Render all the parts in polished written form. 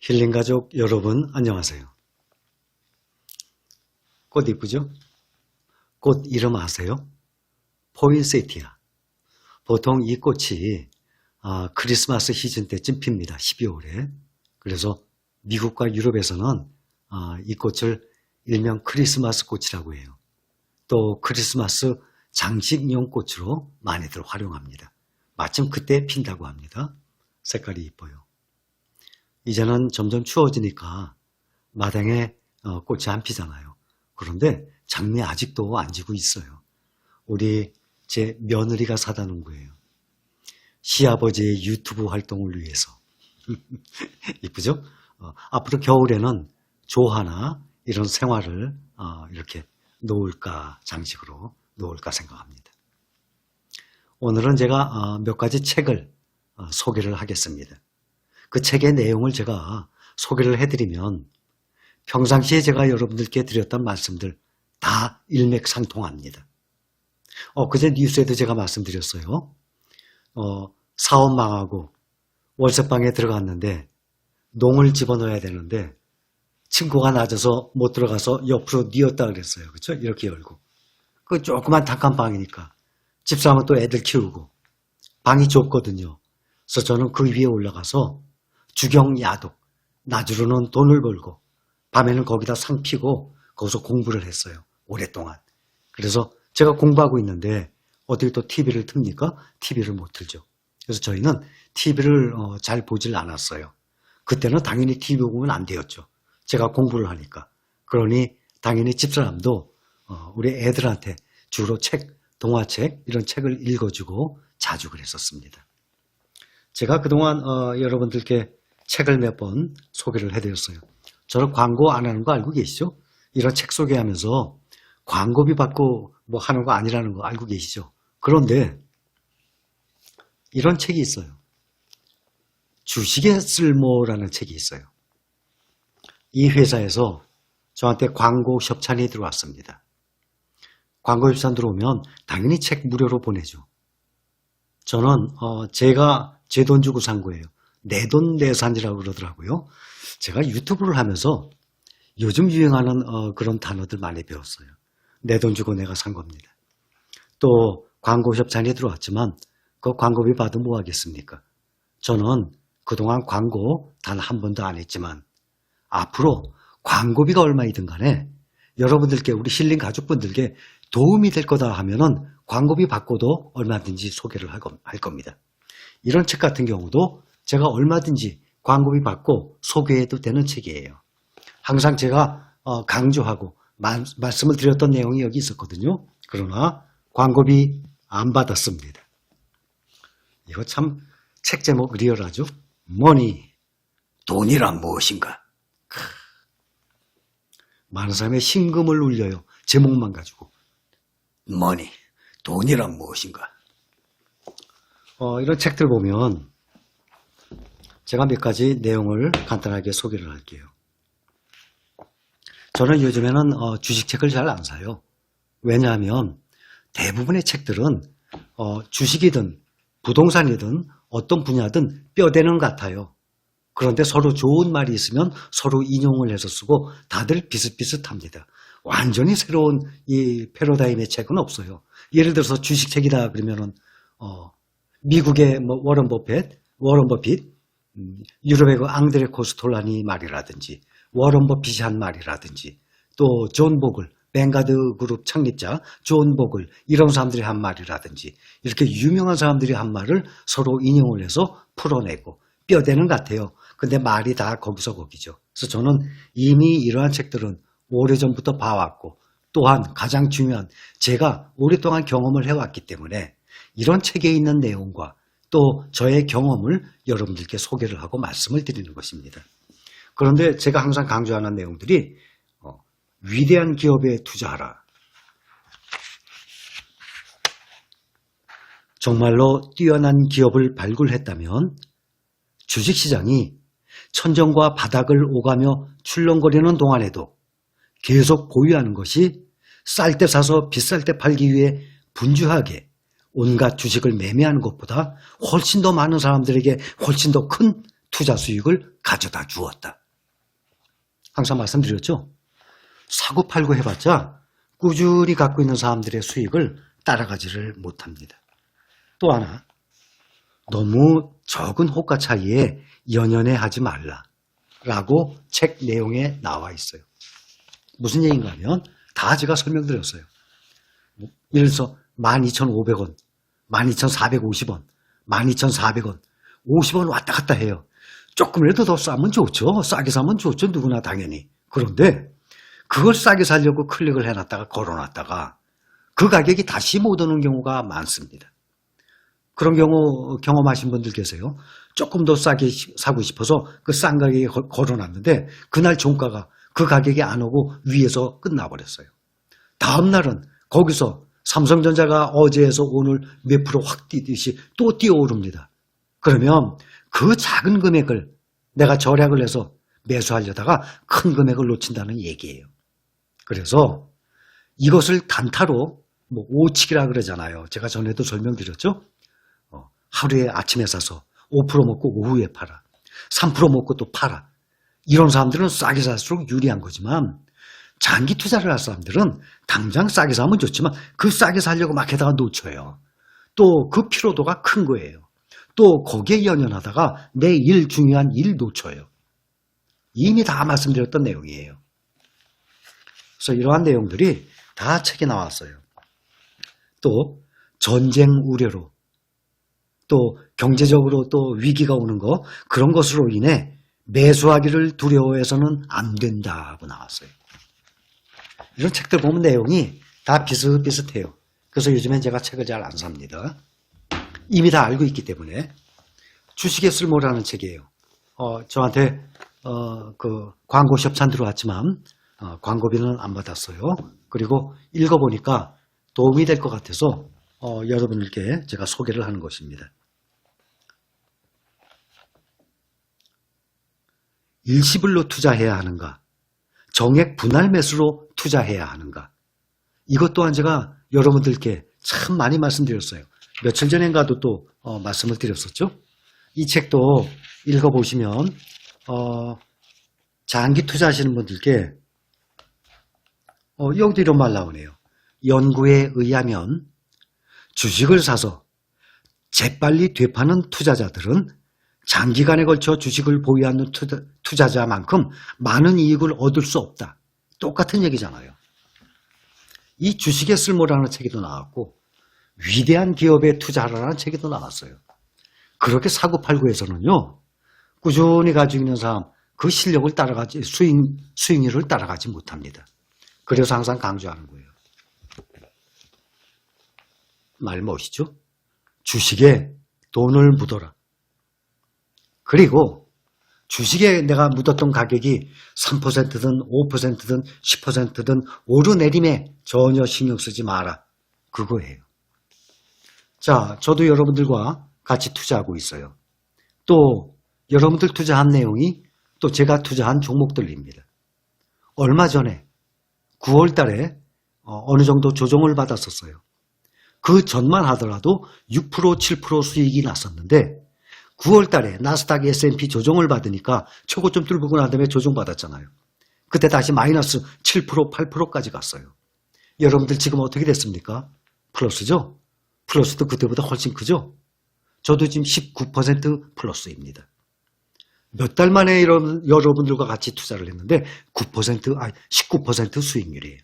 힐링 가족 여러분 안녕하세요. 꽃 이쁘죠? 꽃 이름 아세요? 포인세티아. 보통 이 꽃이 크리스마스 시즌 때쯤 핍니다. 12월에. 그래서 미국과 유럽에서는 이 꽃을 일명 크리스마스 꽃이라고 해요. 또 크리스마스 장식용 꽃으로 많이들 활용합니다. 마침 그때 핀다고 합니다. 색깔이 이뻐요. 이제는 점점 추워지니까 마당에 꽃이 안 피잖아요. 그런데 장미 아직도 안 지고 있어요. 우리 제 며느리가 사다 놓은 거예요. 시아버지의 유튜브 활동을 위해서. 이쁘죠? 앞으로 겨울에는 조화나 이런 생화를 이렇게 놓을까, 장식으로 놓을까 생각합니다. 오늘은 제가 몇 가지 책을 소개를 하겠습니다. 그 책의 내용을 제가 소개를 해드리면 평상시에 제가 여러분들께 드렸던 말씀들 다 일맥상통합니다. 그제 뉴스에도 제가 말씀드렸어요. 사업 망하고 월세방에 들어갔는데 농을 집어넣어야 되는데 층고가 낮아서 못 들어가서 옆으로 뉘었다 그랬어요. 그렇죠? 이렇게 열고. 그 조그만 단칸방이니까 집사람은 또 애들 키우고 방이 좁거든요. 그래서 저는 그 위에 올라가서 주경야독, 낮으로는 돈을 벌고 밤에는 거기다 상 피고 거기서 공부를 했어요. 오랫동안. 그래서 제가 공부하고 있는데 어떻게 또 TV를 틉니까? TV를 못 틀죠. 그래서 저희는 TV를 잘 보질 않았어요. 그때는 당연히 TV 보면 안 되었죠. 제가 공부를 하니까. 그러니 당연히 집사람도 우리 애들한테 주로 책, 동화책 이런 책을 읽어주고 자주 그랬었습니다. 제가 그동안 여러분들께 책을 몇 번 소개를 해드렸어요. 저는 광고 안 하는 거 알고 계시죠? 이런 책 소개하면서 광고비 받고 뭐 하는 거 아니라는 거 알고 계시죠? 그런데 이런 책이 있어요. 주식의 쓸모라는 책이 있어요. 이 회사에서 저한테 광고 협찬이 들어왔습니다. 광고 협찬 들어오면 당연히 책 무료로 보내죠. 저는 제가 제 돈 주고 산 거예요. 내돈내산이라고 그러더라고요. 제가 유튜브를 하면서 요즘 유행하는 그런 단어들 많이 배웠어요. 내 돈 주고 내가 산 겁니다. 또 광고 협찬이 들어왔지만 그 광고비 받으면 뭐 하겠습니까? 저는 그동안 광고 단 한 번도 안 했지만 앞으로 광고비가 얼마이든 간에 여러분들께 우리 힐링 가족분들께 도움이 될 거다 하면은 광고비 받고도 얼마든지 소개를 할 겁니다. 이런 책 같은 경우도 제가 얼마든지 광고비 받고 소개해도 되는 책이에요. 항상 제가 강조하고 말씀을 드렸던 내용이 여기 있었거든요. 그러나 광고비 안 받았습니다. 이거 참 책 제목 리얼하죠? 머니, 돈이란 무엇인가? 많은 사람의 심금을 울려요. 제목만 가지고. 머니, 돈이란 무엇인가? 이런 책들 보면 제가 몇 가지 내용을 간단하게 소개를 할게요. 저는 요즘에는 주식책을 잘 안 사요. 왜냐하면 대부분의 책들은 주식이든 부동산이든 어떤 분야든 뼈대는 같아요. 그런데 서로 좋은 말이 있으면 서로 인용을 해서 쓰고 다들 비슷비슷합니다. 완전히 새로운 이 패러다임의 책은 없어요. 예를 들어서 주식책이다 그러면은 미국의 뭐 워런 버핏, 유럽의 그 앙드레 코스톨라니 말이라든지 워런 버핏이 한 말이라든지 또 존 보글, 뱅가드 그룹 창립자 존 보글 이런 사람들이 한 말이라든지 이렇게 유명한 사람들이 한 말을 서로 인용을 해서 풀어내고 뼈대는 같아요. 근데 말이 다 거기서 거기죠. 그래서 저는 이미 이러한 책들은 오래전부터 봐왔고 또한 가장 중요한 제가 오랫동안 경험을 해왔기 때문에 이런 책에 있는 내용과 또 저의 경험을 여러분들께 소개를 하고 말씀을 드리는 것입니다. 그런데 제가 항상 강조하는 내용들이 위대한 기업에 투자하라. 정말로 뛰어난 기업을 발굴했다면 주식시장이 천정과 바닥을 오가며 출렁거리는 동안에도 계속 보유하는 것이 쌀 때 사서 비쌀 때 팔기 위해 분주하게 온갖 주식을 매매하는 것보다 훨씬 더 많은 사람들에게 훨씬 더 큰 투자 수익을 가져다 주었다. 항상 말씀드렸죠. 사고 팔고 해봤자 꾸준히 갖고 있는 사람들의 수익을 따라가지를 못합니다. 또 하나, 너무 적은 호가 차이에 연연해 하지 말라라고 책 내용에 나와 있어요. 무슨 얘기인가 하면 다 제가 설명드렸어요. 예를 들어서 12,500원, 12,450원, 12,400원, 50원 왔다 갔다 해요. 조금이라도 더 싸면 좋죠. 싸게 사면 좋죠. 누구나 당연히. 그런데 그걸 싸게 사려고 클릭을 해놨다가 걸어놨다가 그 가격이 다시 못 오는 경우가 많습니다. 그런 경우 경험하신 분들 계세요. 조금 더 싸게 사고 싶어서 그 싼 가격에 걸어놨는데 그날 종가가 그 가격이 안 오고 위에서 끝나버렸어요. 다음 날은 거기서 삼성전자가 어제에서 오늘 몇 프로 확 뛰듯이 또 뛰어오릅니다. 그러면 그 작은 금액을 내가 절약을 해서 매수하려다가 큰 금액을 놓친다는 얘기예요. 그래서 이것을 단타로 오치기라 그러잖아요. 제가 전에도 설명드렸죠. 하루에 아침에 사서 5% 먹고 오후에 팔아. 3% 먹고 또 팔아. 이런 사람들은 싸게 살수록 유리한 거지만 장기 투자를 할 사람들은 당장 싸게 사면 좋지만 그 싸게 살려고 막 해다가 놓쳐요. 또 그 피로도가 큰 거예요. 또 거기에 연연하다가 내일 중요한 일 놓쳐요. 이미 다 말씀드렸던 내용이에요. 그래서 이러한 내용들이 다 책에 나왔어요. 또 전쟁 우려로 또 경제적으로 또 위기가 오는 거 그런 것으로 인해 매수하기를 두려워해서는 안 된다고 나왔어요. 이런 책들 보면 내용이 다 비슷비슷해요. 그래서 요즘엔 제가 책을 잘 안 삽니다. 이미 다 알고 있기 때문에. 주식에 쓸모라는 책이에요. 저한테 그 광고 협찬 들어왔지만 광고비는 안 받았어요. 그리고 읽어보니까 도움이 될 것 같아서 여러분들께 제가 소개를 하는 것입니다. 일시불로 투자해야 하는가? 정액 분할 매수로 투자해야 하는가? 이것 또한 제가 여러분들께 참 많이 말씀드렸어요. 며칠 전인가도 또 말씀을 드렸었죠. 이 책도 읽어보시면 장기 투자하시는 분들께 여기도 이런 말 나오네요. 연구에 의하면 주식을 사서 재빨리 되파는 투자자들은 장기간에 걸쳐 주식을 보유하는 투자자만큼 많은 이익을 얻을 수 없다. 똑같은 얘기잖아요. 이 주식의 쓸모라는 책에도 나왔고 위대한 기업에 투자하라는 책에도 나왔어요. 그렇게 사고팔고에서는요. 꾸준히 가지고 있는 사람 그 실력을 따라가지 수익률을 따라가지 못합니다. 그래서 항상 강조하는 거예요. 말 멋이죠? 주식에 돈을 묻어라. 그리고 주식에 내가 묻었던 가격이 3%든 5%든 10%든 오르내림에 전혀 신경 쓰지 마라. 그거예요. 자, 저도 여러분들과 같이 투자하고 있어요. 또 여러분들 투자한 내용이 또 제가 투자한 종목들입니다. 얼마 전에 9월 달에 어느 정도 조정을 받았었어요. 그 전만 하더라도 6%, 7% 수익이 났었는데 9월 달에 나스닥 S&P 조정을 받으니까 최고점 뚫고 난 다음에 조정받았잖아요. 그때 다시 마이너스 7%, 8%까지 갔어요. 여러분들 지금 어떻게 됐습니까? 플러스죠? 플러스도 그때보다 훨씬 크죠? 저도 지금 19% 플러스입니다. 몇 달 만에 여러분들과 같이 투자를 했는데 19% 수익률이에요.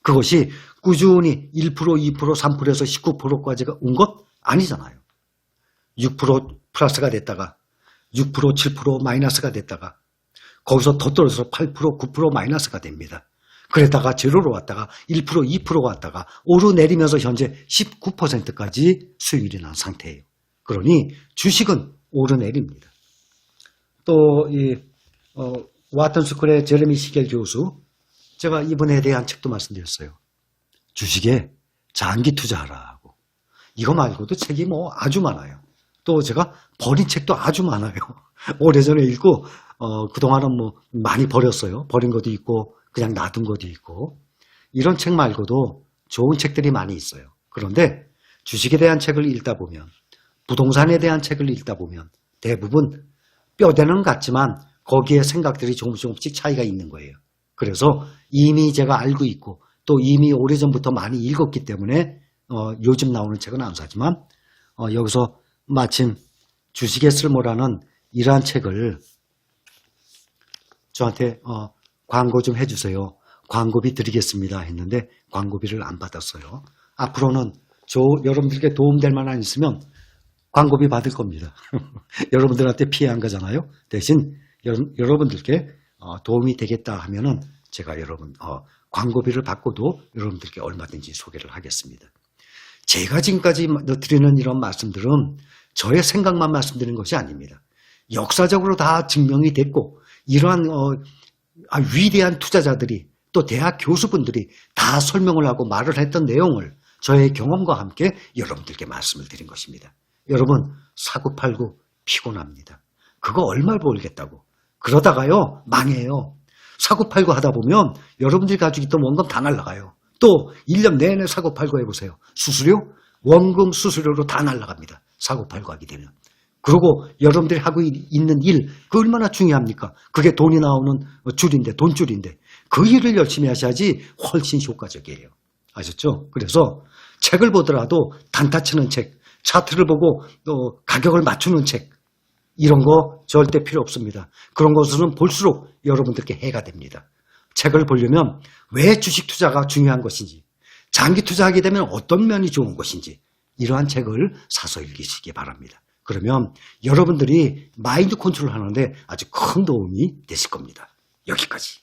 그것이 꾸준히 1%, 2%, 3%에서 19%까지가 온 것 아니잖아요. 6% 플러스가 됐다가 6%, 7% 마이너스가 됐다가 거기서 더 떨어져서 8%, 9% 마이너스가 됩니다. 그랬다가 제로로 왔다가 1%, 2% 왔다가 오르내리면서 현재 19%까지 수익률이 난 상태예요. 그러니 주식은 오르내립니다. 또 이 와튼스쿨의 제레미 시겔 교수, 제가 이번에 대한 책도 말씀드렸어요. 주식에 장기 투자하라고. 이거 말고도 책이 아주 많아요. 또 제가 버린 책도 아주 많아요. 오래전에 읽고 그동안은 많이 버렸어요. 버린 것도 있고 그냥 놔둔 것도 있고. 이런 책 말고도 좋은 책들이 많이 있어요. 그런데 주식에 대한 책을 읽다 보면, 부동산에 대한 책을 읽다 보면 대부분 뼈대는 같지만 거기에 생각들이 조금씩 차이가 있는 거예요. 그래서 이미 제가 알고 있고 또 이미 오래전부터 많이 읽었기 때문에 요즘 나오는 책은 안 사지만 여기서 마침 주식의 쓸모라는 이러한 책을 저한테 광고 좀 해주세요. 광고비 드리겠습니다 했는데 광고비를 안 받았어요. 앞으로는 여러분들께 도움될 만한 있으면 광고비 받을 겁니다. 여러분들한테 피해 한 거잖아요. 대신 여러분들께 도움이 되겠다 하면은 제가 광고비를 받고도 여러분들께 얼마든지 소개를 하겠습니다. 제가 지금까지 드리는 이런 말씀들은 저의 생각만 말씀드리는 것이 아닙니다. 역사적으로 다 증명이 됐고 이러한 위대한 투자자들이 또 대학 교수분들이 다 설명을 하고 말을 했던 내용을 저의 경험과 함께 여러분들께 말씀을 드린 것입니다. 여러분 사고팔고 피곤합니다. 그거 얼마 벌겠다고. 그러다가요 망해요. 사고팔고 하다 보면 여러분들이 가지고 있던 원금 다 날아가요. 또 1년 내내 사고팔고 해보세요. 수수료? 원금 수수료로 다 날아갑니다. 사고팔고 하게 되면. 그리고 여러분들이 하고 있는 일, 그 얼마나 중요합니까? 그게 돈이 나오는 줄인데, 돈줄인데 그 일을 열심히 하셔야지 훨씬 효과적이에요. 아셨죠? 그래서 책을 보더라도 단타 치는 책, 차트를 보고 또 가격을 맞추는 책 이런 거 절대 필요 없습니다. 그런 것은 볼수록 여러분들께 해가 됩니다. 책을 보려면 왜 주식 투자가 중요한 것인지, 장기 투자하게 되면 어떤 면이 좋은 것인지 이러한 책을 사서 읽으시기 바랍니다. 그러면 여러분들이 마인드 컨트롤 하는데 아주 큰 도움이 되실 겁니다. 여기까지.